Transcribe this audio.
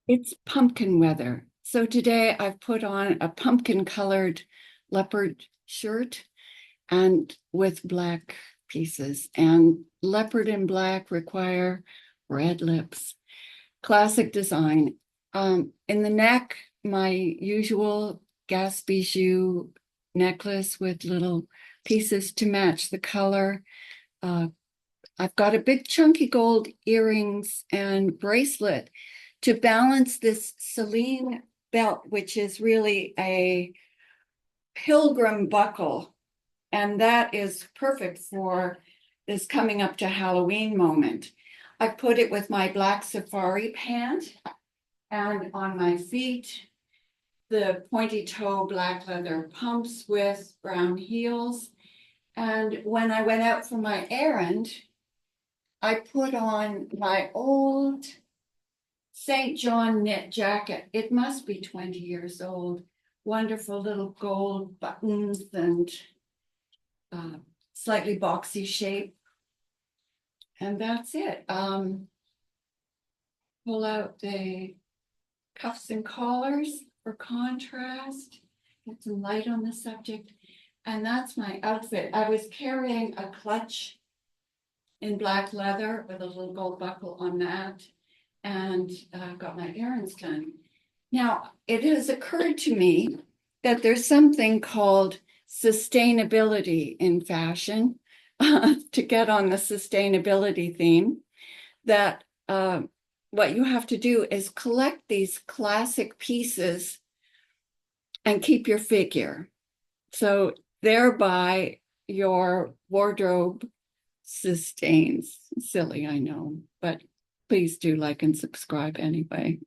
It's pumpkin weather. So today I've put on a pumpkin colored leopard shirt and with black pieces. And leopard and black require red lips. Classic design. In the neck, my usual gas bijou necklace with little pieces to match the color. Uh, I've got a big chunky gold earrings and bracelet to balance this Celine belt, which is really a Pilgrim buckle. And that is perfect for this coming up to Halloween moment. I put it with my black safari pant and on my feet, the pointy toe black leather pumps with brown heels. And when I went out for my errand, I put on my old St. John knit jacket. It must be 20 years old. Wonderful little gold buttons and uh, slightly boxy shape. And that's it. Pull out the cuffs and collars for contrast. Get some light on the subject. And that's my outfit. I was carrying a clutch in black leather with a little gold buckle on that, and got my errands done. Now, it has occurred to me that there's something called sustainability in fashion, to get on the sustainability theme, that what you have to do is collect these classic pieces and keep your figure. So thereby your wardrobe sustains. Silly, I know, but please do like and subscribe anyway.